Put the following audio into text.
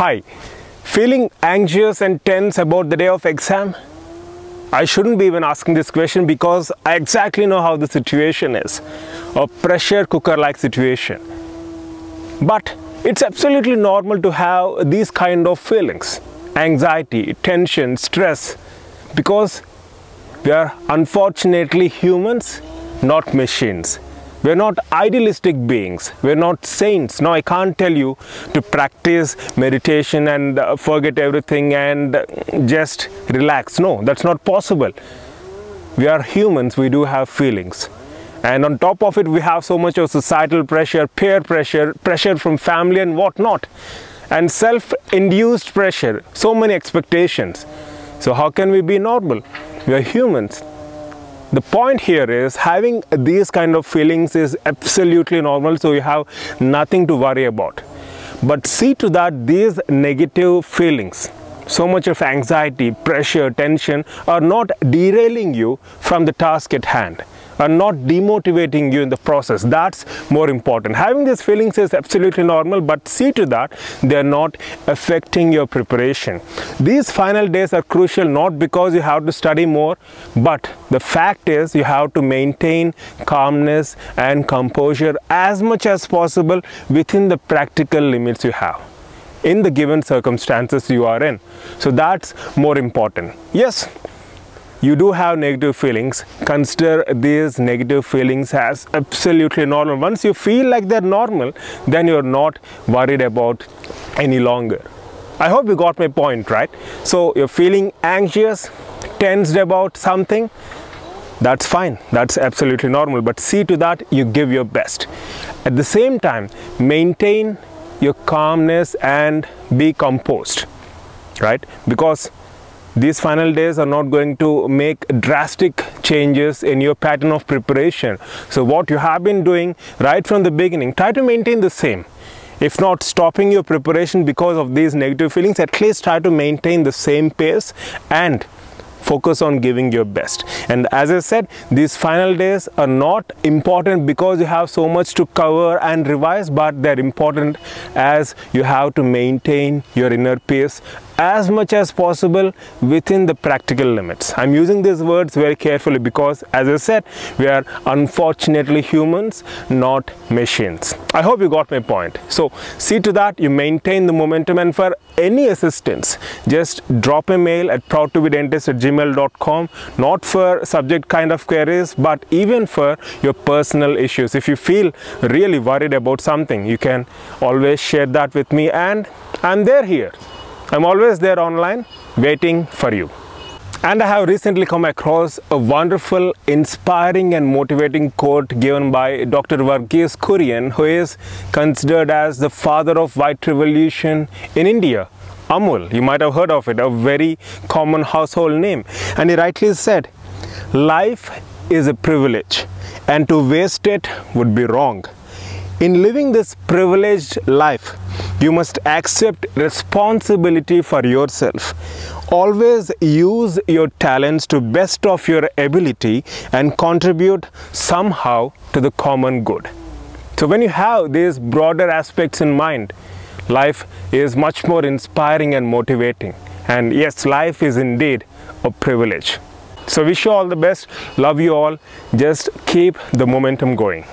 Hi, feeling anxious and tense about the day of exam? I shouldn't be even asking this question because I exactly know how the situation is. A pressure cooker like situation. But it's absolutely normal to have these kind of feelings. Anxiety, tension, stress. Because we are unfortunately humans, not machines. We're not idealistic beings. We're not saints. No, I can't tell you to practice meditation and forget everything and just relax. No, that's not possible. We are humans. We do have feelings. And on top of it, we have so much of societal pressure, peer pressure, pressure from family and whatnot. And self-induced pressure. So many expectations. So how can we be normal? We are humans. The point here is having these kind of feelings is absolutely normal, so you have nothing to worry about. But see to that these negative feelings, so much of anxiety, pressure, tension are not derailing you from the task at hand, are not demotivating you in the process. That's more important. Having these feelings is absolutely normal, but see to that they're not affecting your preparation. These final days are crucial not because you have to study more, but the fact is you have to maintain calmness and composure as much as possible within the practical limits you have in the given circumstances you are in. So that's more important. Yes, you do have negative feelings. Consider these negative feelings as absolutely normal. Once you feel like they're normal, then you're not worried about any longer. I hope you got my point, right? So you're feeling anxious, tensed about something, that's fine. That's absolutely normal. But see to that you give your best. At the same time, maintain your calmness and be composed, right? Because these final days are not going to make drastic changes in your pattern of preparation. So what you have been doing right from the beginning, try to maintain the same. If not stopping your preparation because of these negative feelings, at least try to maintain the same pace and focus on giving your best. And as I said, these final days are not important because you have so much to cover and revise, but they're important as you have to maintain your inner peace as much as possible within the practical limits. I'm using these words very carefully because, as I said, we are unfortunately humans, not machines. I hope you got my point. So see to that you maintain the momentum, and for any assistance, just drop a mail at proudtobedentist@gmail.com, not for subject kind of queries, but even for your personal issues. If you feel really worried about something, you can always share that with me, and I'm there here. I'm always there online waiting for you. And I have recently come across a wonderful, inspiring and motivating quote given by Dr. Varghese Kurian, who is considered as the father of white revolution in India. Amul, you might have heard of it, a very common household name. And he rightly said, life is a privilege and to waste it would be wrong. In living this privileged life, you must accept responsibility for yourself. Always use your talents to best of your ability and contribute somehow to the common good. So when you have these broader aspects in mind, life is much more inspiring and motivating. And yes, life is indeed a privilege. So wish you all the best. Love you all. Just keep the momentum going.